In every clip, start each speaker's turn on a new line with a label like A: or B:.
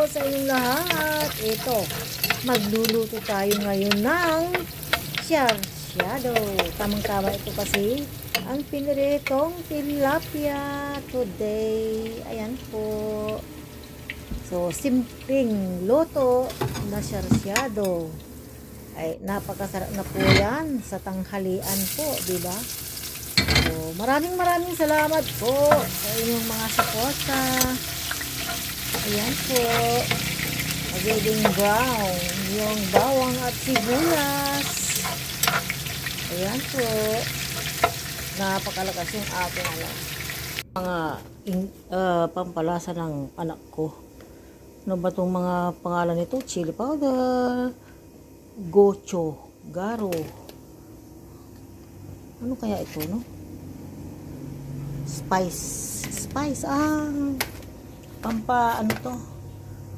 A: sa inyong lahat. Ito, magluluto tayo ngayon ng sarsyado. Tamang-tama ito kasi ang piniritong tilapia today. Ayan po. So, simpleng luto na sarsyado. Ay, napakasarap na po yan sa tanghalian po, di ba? So, maraming salamat po sa inyong mga suporta. Ayan po. Magiging brown yung bawang at sibuyas. Ayan po. Napakalakas yung aking mga pampalasa ng anak ko. Ano ba itong mga pangalan nito? Chili powder, gocho, garo. Ano kaya ito, no? Spice, ano to?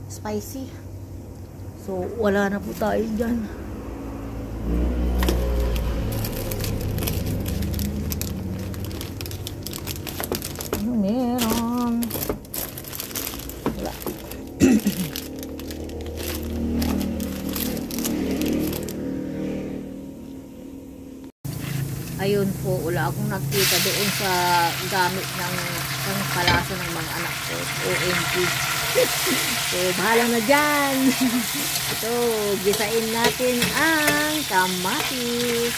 A: Spicy. So, wala na po tayo dyan. Ano meron? Wala. Ayun po, wala akong nakita doon sa gamit ng palasa ng mga anak ko. OMG. So, bahala na dyan. Ito, gisain natin ang kamatis.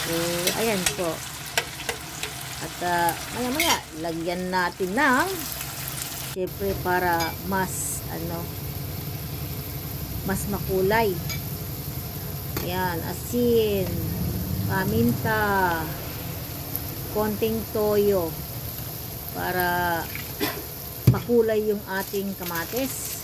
A: So, ayan po. At maya-maya, lagyan natin ng syempre para mas makulay. Ayan, asin, paminta, konting toyo para makulay yung ating kamatis.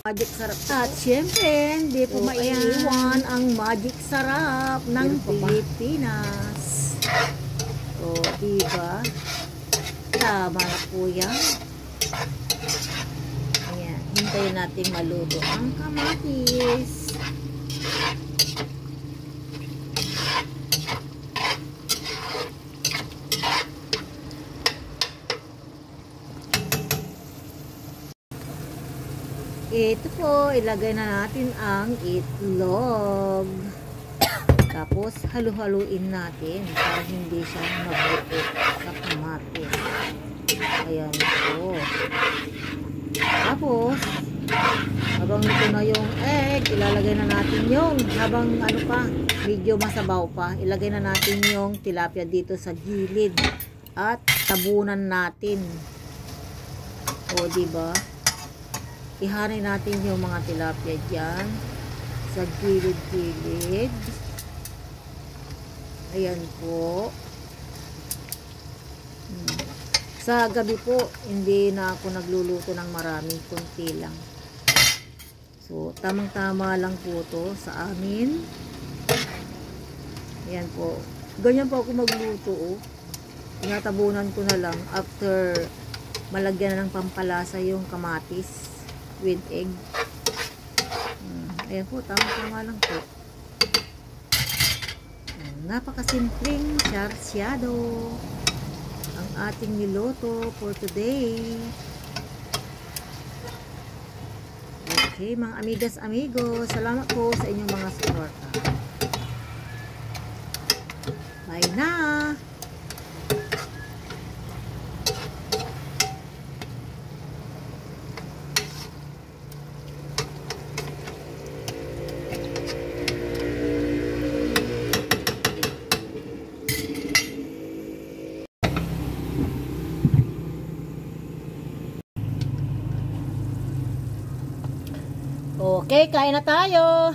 A: Magic sarap. At syempre, hindi po maiiwan ang magic sarap ng Pilipinas. So, diba? Tama na po yan. Ayan, hintayin natin maluto ang kamatis. Ito po, ilagay na natin ang itlog. Tapos, halu-haluin natin para hindi siya mabuto sa kamatis. Ayan po. Tapos, habang ito na yung egg, ilalagay na natin yung, habang medyo masabaw pa, ilagay na natin yung tilapia dito sa gilid. At tabunan natin. O, diba? Ihanay natin yung mga tilapia dyan sa gilid-gilid. Ayan po. Sa gabi po, hindi na ako nagluluto ng marami, kunti lang. So, tamang-tama lang po to sa amin. Ayan po. Ganyan po ako magluto. Oh. Tinatabunan ko na lang after malagyan na ng pampalasa yung kamatis with egg. Ayan po, tama-tama lang po. Napakasimpleng sarsyado ang ating niloto for today. Okay, mga amigas, amigos, salamat po sa inyong mga suporta. Bye na! Okay, kain na tayo.